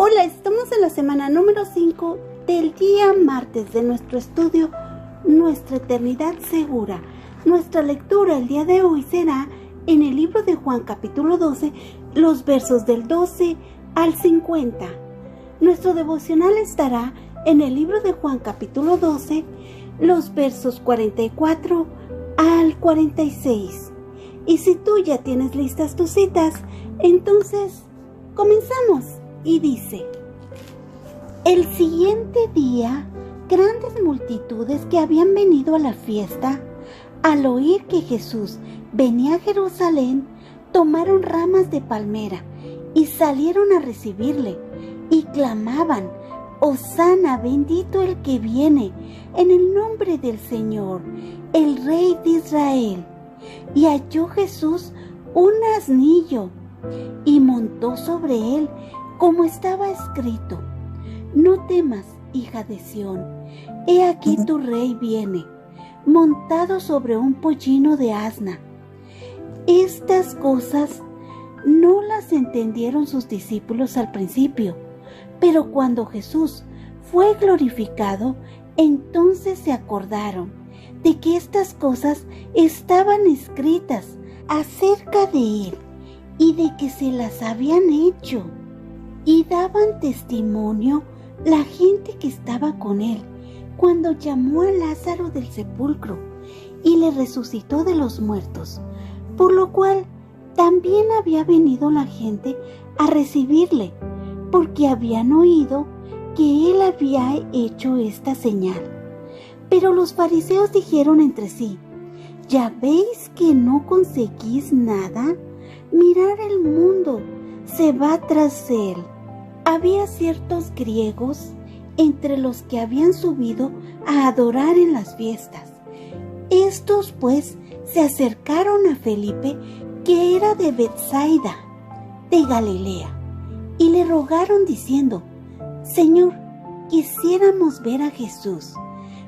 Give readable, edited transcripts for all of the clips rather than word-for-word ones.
Hola, estamos en la semana número 5 del día martes de nuestro estudio Nuestra Eternidad Segura. Nuestra lectura el día de hoy será en el libro de Juan capítulo 12, los versos del 12 al 50. Nuestro devocional estará en el libro de Juan capítulo 12, los versos 44 al 46. Y si tú ya tienes listas tus citas, entonces comenzamos. Y dice: el siguiente día, grandes multitudes que habían venido a la fiesta, al oír que Jesús venía a Jerusalén, tomaron ramas de palmera y salieron a recibirle, y clamaban: Hosana, bendito el que viene en el nombre del Señor, el Rey de Israel. Y halló Jesús un asnillo, y montó sobre él, como estaba escrito: No temas, hija de Sión, he aquí tu rey viene, montado sobre un pollino de asna. Estas cosas no las entendieron sus discípulos al principio, pero cuando Jesús fue glorificado, entonces se acordaron de que estas cosas estaban escritas acerca de él y de que se las habían hecho. Y daban testimonio la gente que estaba con él cuando llamó a Lázaro del sepulcro y le resucitó de los muertos, por lo cual también había venido la gente a recibirle, porque habían oído que él había hecho esta señal. Pero los fariseos dijeron entre sí: ¿Ya veis que no conseguís nada? Mirad, el mundo se va tras él. Había ciertos griegos entre los que habían subido a adorar en las fiestas. Estos pues se acercaron a Felipe, que era de Betsaida, de Galilea, y le rogaron diciendo: Señor, quisiéramos ver a Jesús.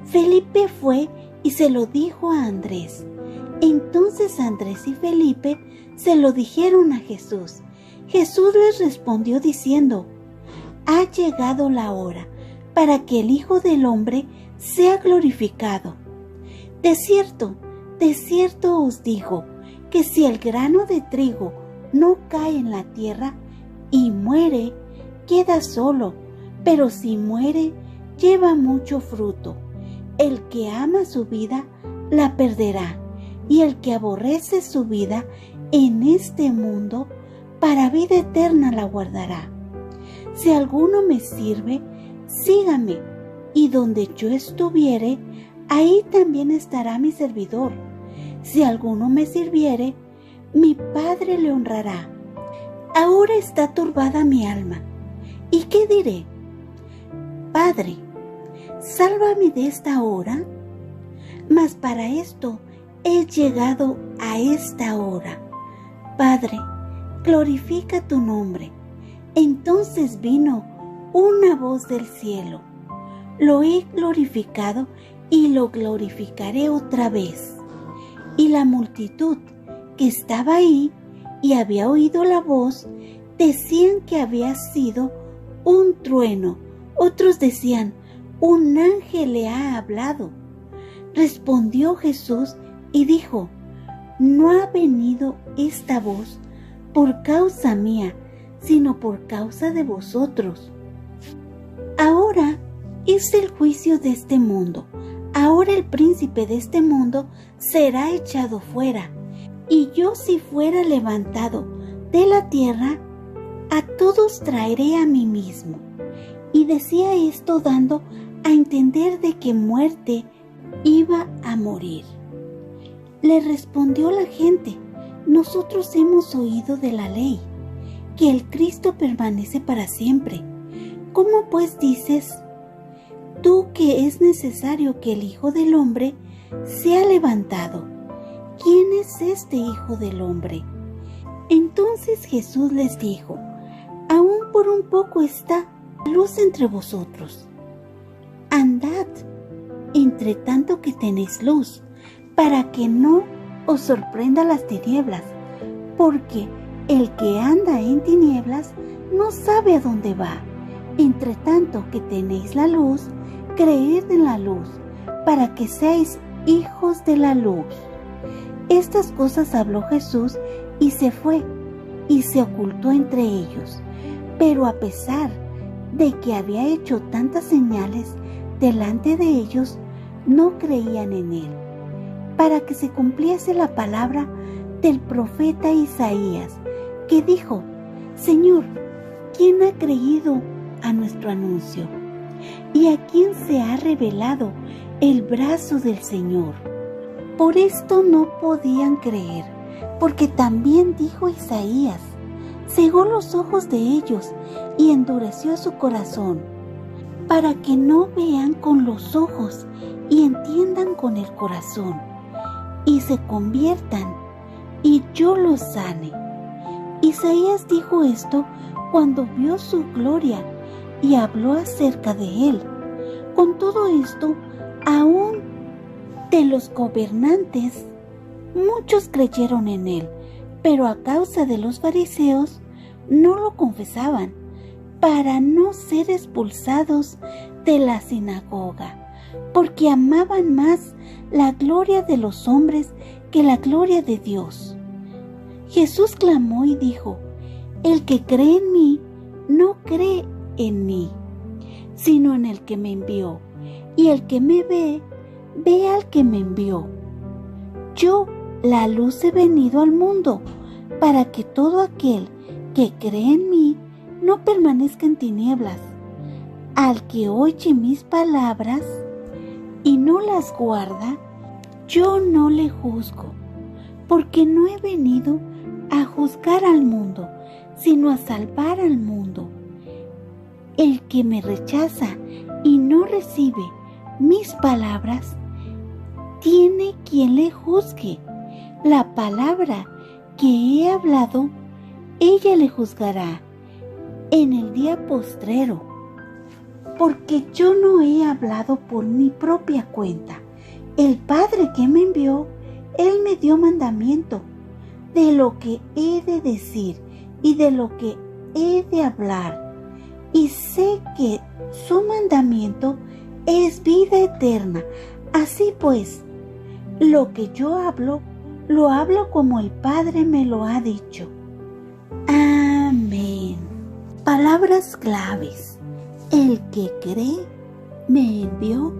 Felipe fue y se lo dijo a Andrés. Entonces Andrés y Felipe se lo dijeron a Jesús. Jesús les respondió diciendo: Ha llegado la hora para que el Hijo del Hombre sea glorificado. De cierto os digo, que si el grano de trigo no cae en la tierra y muere, queda solo, pero si muere, lleva mucho fruto. El que ama su vida, la perderá, y el que aborrece su vida en este mundo, para vida eterna la guardará. Si alguno me sirve, sígame, y donde yo estuviere, ahí también estará mi servidor. Si alguno me sirviere, mi Padre le honrará. Ahora está turbada mi alma. ¿Y qué diré? Padre, sálvame de esta hora. Mas para esto he llegado a esta hora. Padre, glorifica tu nombre. Entonces vino una voz del cielo: Lo he glorificado y lo glorificaré otra vez. Y la multitud que estaba ahí y había oído la voz, decían que había sido un trueno. Otros decían: un ángel le ha hablado. Respondió Jesús y dijo: No ha venido esta voz por causa mía, sino por causa de vosotros. Ahora es el juicio de este mundo. Ahora el príncipe de este mundo será echado fuera. Y yo, si fuera levantado de la tierra, a todos traeré a mí mismo. Y decía esto dando a entender de qué muerte iba a morir. Le respondió la gente: Nosotros hemos oído de la ley, que el Cristo permanece para siempre. ¿Cómo pues dices tú que es necesario que el Hijo del Hombre sea levantado? ¿Quién es este Hijo del Hombre? Entonces Jesús les dijo: Aún por un poco está luz entre vosotros. Andad, entre tanto que tenéis luz, para que no os sorprenda las tinieblas, porque el que anda en tinieblas no sabe a dónde va. Entre tanto que tenéis la luz, creed en la luz, para que seáis hijos de la luz. Estas cosas habló Jesús y se fue, y se ocultó entre ellos. Pero a pesar de que había hecho tantas señales delante de ellos, no creían en él, para que se cumpliese la palabra del profeta Isaías, que dijo: Señor, ¿quién ha creído a nuestro anuncio? ¿Y a quién se ha revelado el brazo del Señor? Por esto no podían creer, porque también dijo Isaías: cegó los ojos de ellos y endureció su corazón, para que no vean con los ojos y entiendan con el corazón, y se conviertan, y yo los sane. Isaías dijo esto cuando vio su gloria y habló acerca de él. Con todo esto, aún de los gobernantes, muchos creyeron en él, pero a causa de los fariseos no lo confesaban, para no ser expulsados de la sinagoga, porque amaban más la gloria de los hombres que la gloria de Dios. Jesús clamó y dijo: el que cree en mí, no cree en mí, sino en el que me envió, y el que me ve, ve al que me envió. Yo, la luz, he venido al mundo, para que todo aquel que cree en mí no permanezca en tinieblas. Al que oye mis palabras y no las guarda, yo no le juzgo, porque no he venido a juzgar al mundo, sino a salvar al mundo. El que me rechaza y no recibe mis palabras, tiene quien le juzgue. La palabra que he hablado, ella le juzgará en el día postrero, porque yo no he hablado por mi propia cuenta. El Padre que me envió, Él me dio mandamiento de lo que he de decir y de lo que he de hablar, y sé que su mandamiento es vida eterna. Así pues, lo que yo hablo, lo hablo como el Padre me lo ha dicho. Amén. Palabras claves. El que cree, me envió,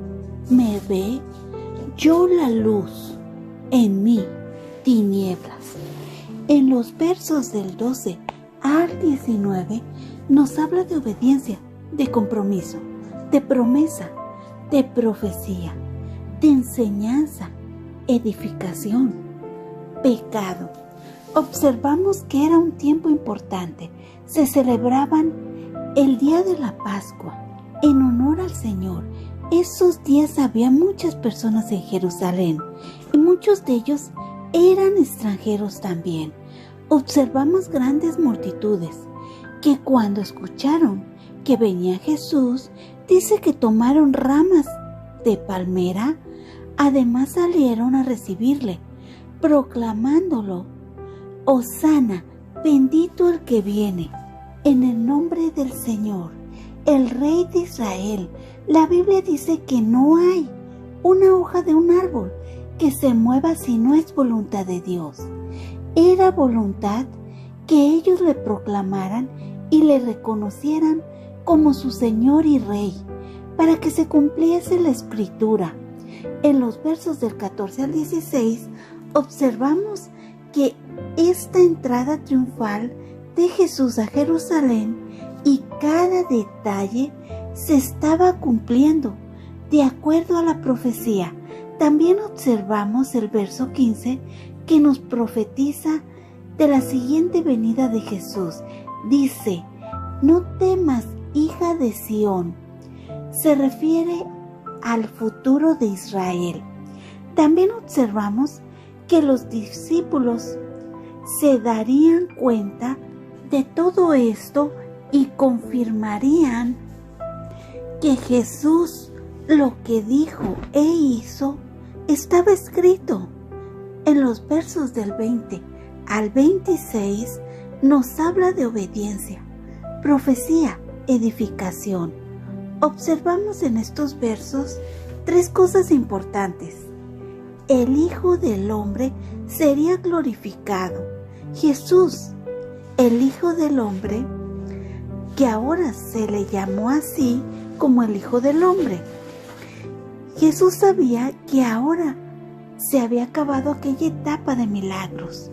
me ve, yo la luz, en mí, tinieblas. En los versos del 12 al 19 nos habla de obediencia, de compromiso, de promesa, de profecía, de enseñanza, edificación, pecado. Observamos que era un tiempo importante. Se celebraban el día de la Pascua en honor al Señor. Esos días había muchas personas en Jerusalén y muchos de ellos eran extranjeros también. Observamos grandes multitudes que cuando escucharon que venía Jesús, dice que tomaron ramas de palmera, además salieron a recibirle, proclamándolo: Hosana, bendito el que viene en el nombre del Señor, el Rey de Israel. La Biblia dice que no hay una hoja de un árbol que se mueva si no es voluntad de Dios. Era voluntad que ellos le proclamaran y le reconocieran como su Señor y Rey, para que se cumpliese la Escritura. En los versos del 14 al 16 observamos que esta entrada triunfal de Jesús a Jerusalén y cada detalle se estaba cumpliendo de acuerdo a la profecía. También observamos el verso 15 que nos profetiza de la siguiente venida de Jesús. Dice: no temas, hija de Sión. Se refiere al futuro de Israel. También observamos que los discípulos se darían cuenta de todo esto y confirmarían que Jesús, lo que dijo e hizo, estaba escrito. En los versos del 20 al 26 nos habla de obediencia, profecía, edificación. Observamos en estos versos 3 cosas importantes. El Hijo del Hombre sería glorificado. Jesús, el Hijo del Hombre, que ahora se le llamó así como el Hijo del Hombre. Jesús sabía que ahora se había acabado aquella etapa de milagros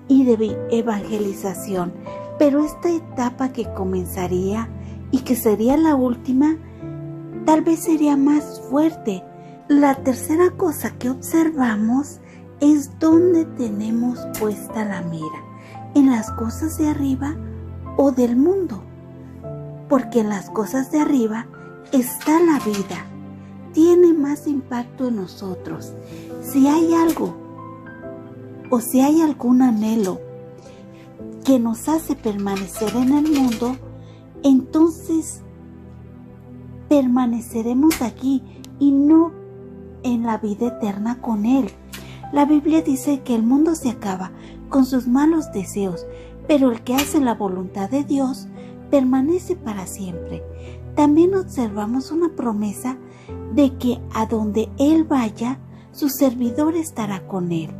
y de evangelización, pero esta etapa que comenzaría y que sería la última, tal vez sería más fuerte. La tercera cosa que observamos es dónde tenemos puesta la mira, en las cosas de arriba o del mundo, porque en las cosas de arriba está la vida, tiene más impacto en nosotros. Si hay algo o si hay algún anhelo que nos hace permanecer en el mundo, entonces permaneceremos aquí y no en la vida eterna con Él. La Biblia dice que el mundo se acaba con sus malos deseos, pero el que hace la voluntad de Dios permanece para siempre. También observamos una promesa de que a donde Él vaya, su servidor estará con Él.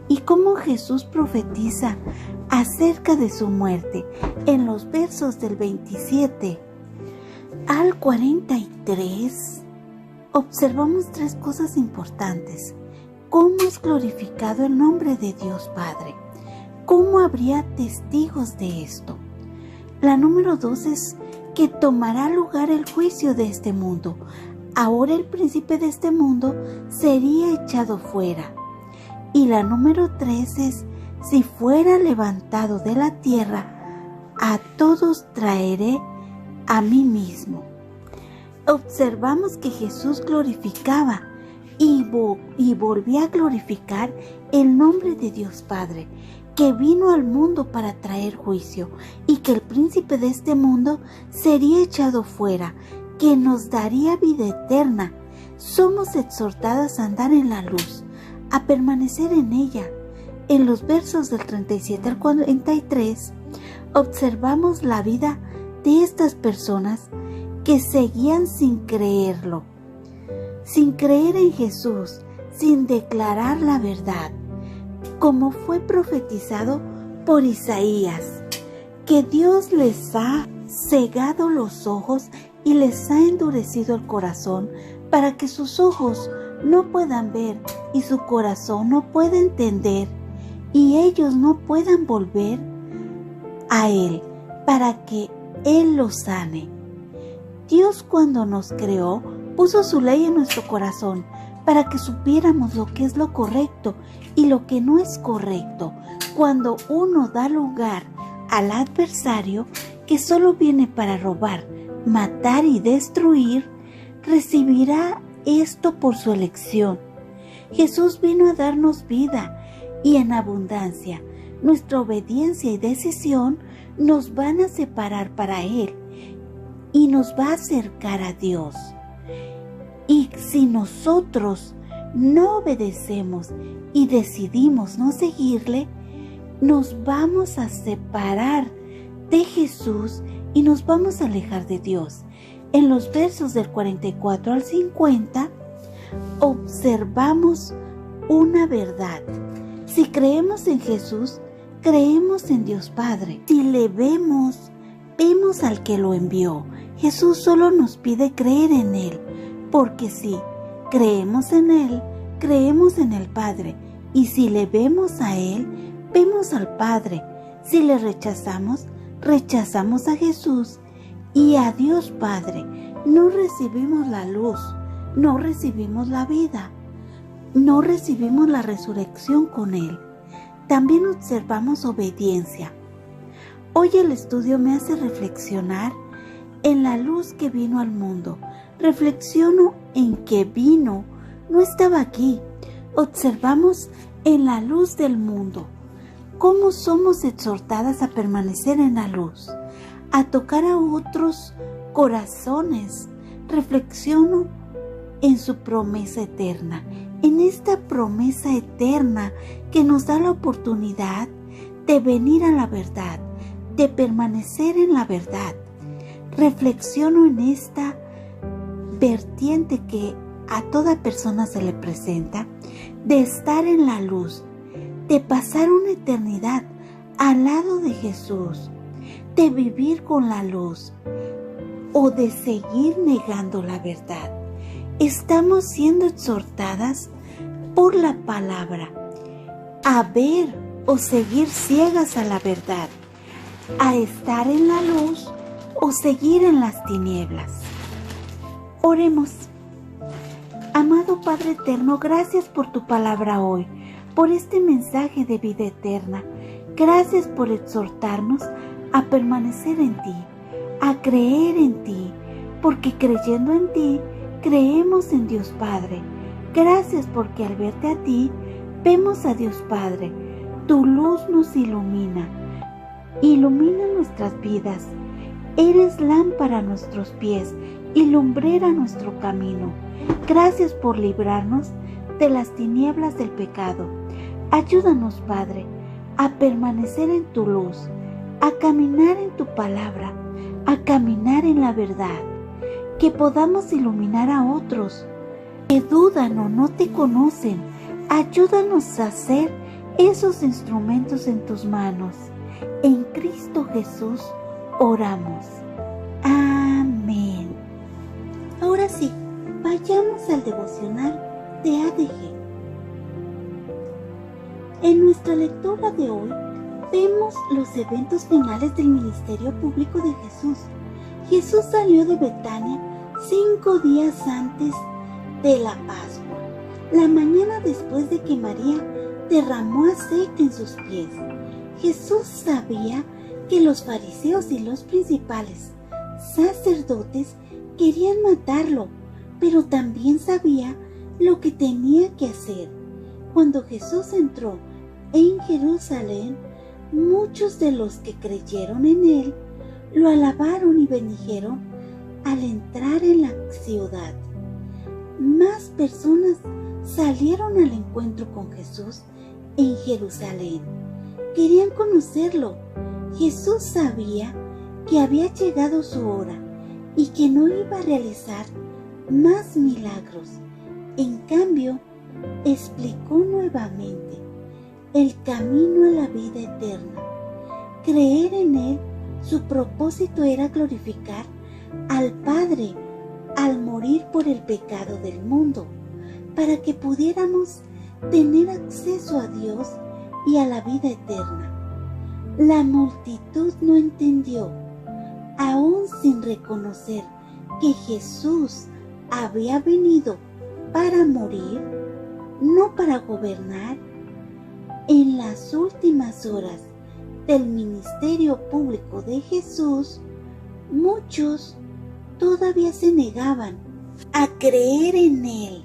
Y cómo Jesús profetiza acerca de su muerte en los versos del 27 al 43, observamos 3 cosas importantes. ¿Cómo es glorificado el nombre de Dios Padre? ¿Cómo habría testigos de esto? La número 2 es que tomará lugar el juicio de este mundo. Ahora el príncipe de este mundo sería echado fuera. Y la número 3 es: si fuera levantado de la tierra, a todos traeré a mí mismo. Observamos que Jesús glorificaba y volvía a glorificar el nombre de Dios Padre, que vino al mundo para traer juicio, y que el príncipe de este mundo sería echado fuera, que nos daría vida eterna. Somos exhortadas a andar en la luz, a permanecer en ella. En los versos del 37 al 43 observamos la vida de estas personas que seguían sin creerlo, sin creer en Jesús, sin declarar la verdad, como fue profetizado por Isaías, que Dios les ha cegado los ojos y les ha endurecido el corazón para que sus ojos no puedan ver y su corazón no pueda entender, y ellos no puedan volver a Él para que Él los sane. Dios, cuando nos creó, puso su ley en nuestro corazón para que supiéramos lo que es lo correcto y lo que no es correcto. Cuando uno da lugar al adversario, que solo viene para robar, matar y destruir, recibirá esto por su elección. Jesús vino a darnos vida y en abundancia. Nuestra obediencia y decisión nos van a separar para Él y nos va a acercar a Dios. Y si nosotros no obedecemos y decidimos no seguirle, nos vamos a separar de Jesús y nos vamos a alejar de Dios. En los versos del 44 al 50 observamos una verdad. Si creemos en Jesús, creemos en Dios Padre. Si le vemos, vemos al que lo envió. Jesús solo nos pide creer en Él, porque si creemos en Él, creemos en el Padre. Y si le vemos a Él, vemos al Padre. Si le rechazamos, rechazamos a Jesús y a Dios Padre. No recibimos la luz, no recibimos la vida, no recibimos la resurrección con Él. También observamos obediencia. Hoy el estudio me hace reflexionar en la luz que vino al mundo. Reflexiono en que vino, no estaba aquí. Observamos en la luz del mundo. ¿Cómo somos exhortadas a permanecer en la luz? A tocar a otros corazones. Reflexiono en su promesa eterna, en esta promesa eterna que nos da la oportunidad de venir a la verdad, de permanecer en la verdad. reflexiono en esta vertiente que a toda persona se le presenta, de estar en la luz, de pasar una eternidad al lado de Jesús, de vivir con la luz o de seguir negando la verdad. Estamos siendo exhortadas por la palabra a ver o seguir ciegas a la verdad, a estar en la luz o seguir en las tinieblas. Oremos. Amado Padre eterno, gracias por tu palabra hoy, por este mensaje de vida eterna. Gracias por exhortarnos a permanecer en ti, a creer en ti, porque creyendo en ti, creemos en Dios Padre. Gracias porque al verte a ti, vemos a Dios Padre. Tu luz nos ilumina nuestras vidas. Eres lámpara a nuestros pies y lumbrera a nuestro camino. Gracias por librarnos de las tinieblas del pecado. Ayúdanos, Padre, a permanecer en tu luz, a caminar en tu palabra, a caminar en la verdad, que podamos iluminar a otros que dudan o no te conocen. Ayúdanos a ser esos instrumentos en tus manos. En Cristo Jesús oramos. Amén. Ahora sí, vayamos al devocional de ADG. En nuestra lectura de hoy vemos los eventos finales del ministerio público de Jesús. Jesús salió de Betania 5 días antes de la Pascua, la mañana después de que María derramó aceite en sus pies. Jesús sabía que los fariseos y los principales sacerdotes querían matarlo, pero también sabía lo que tenía que hacer. Cuando Jesús entró en Jerusalén, muchos de los que creyeron en él lo alabaron y bendijeron al entrar en la ciudad. Más personas salieron al encuentro con Jesús en Jerusalén. Querían conocerlo. Jesús sabía que había llegado su hora y que no iba a realizar más milagros. En cambio, explicó nuevamente el camino a la vida eterna. Creer en él, su propósito era glorificar al Padre al morir por el pecado del mundo, para que pudiéramos tener acceso a Dios y a la vida eterna. La multitud no entendió, aún sin reconocer que Jesús había venido para morir, no para gobernar. En las últimas horas del ministerio público de Jesús, muchos todavía se negaban a creer en él,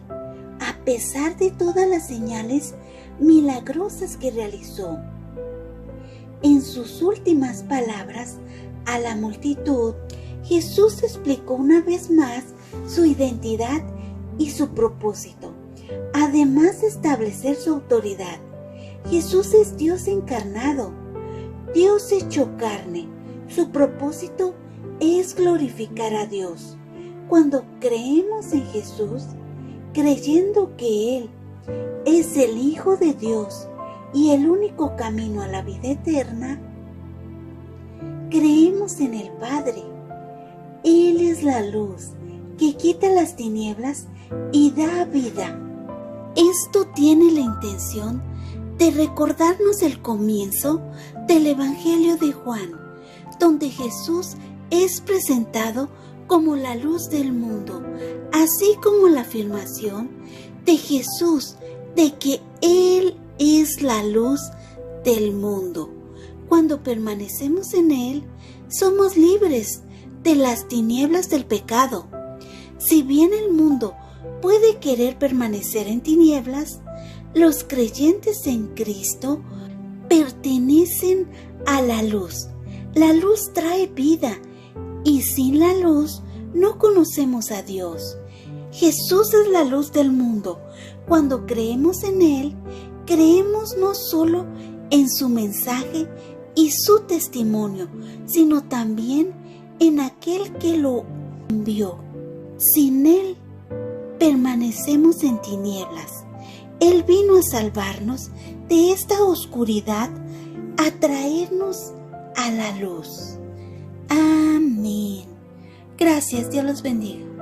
a pesar de todas las señales milagrosas que realizó. En sus últimas palabras a la multitud, Jesús explicó una vez más su identidad y su propósito, además de establecer su autoridad. Jesús es Dios encarnado, Dios hecho carne. Su propósito es glorificar a Dios. Cuando creemos en Jesús, creyendo que Él es el Hijo de Dios y el único camino a la vida eterna, creemos en el Padre. Él es la luz que quita las tinieblas y da vida. Esto tiene la intención de recordarnos el comienzo del Evangelio de Juan, donde Jesús es presentado como la luz del mundo, así como la afirmación de Jesús de que Él es la luz del mundo. Cuando permanecemos en Él, somos libres de las tinieblas del pecado. Si bien el mundo puede querer permanecer en tinieblas, los creyentes en Cristo pertenecen a la luz. La luz trae vida y sin la luz no conocemos a Dios. Jesús es la luz del mundo. Cuando creemos en Él, creemos no solo en su mensaje y su testimonio, sino también en aquel que lo envió. Sin Él permanecemos en tinieblas. Él vino a salvarnos de esta oscuridad, a traernos a la luz. Amén. Gracias, Dios los bendiga.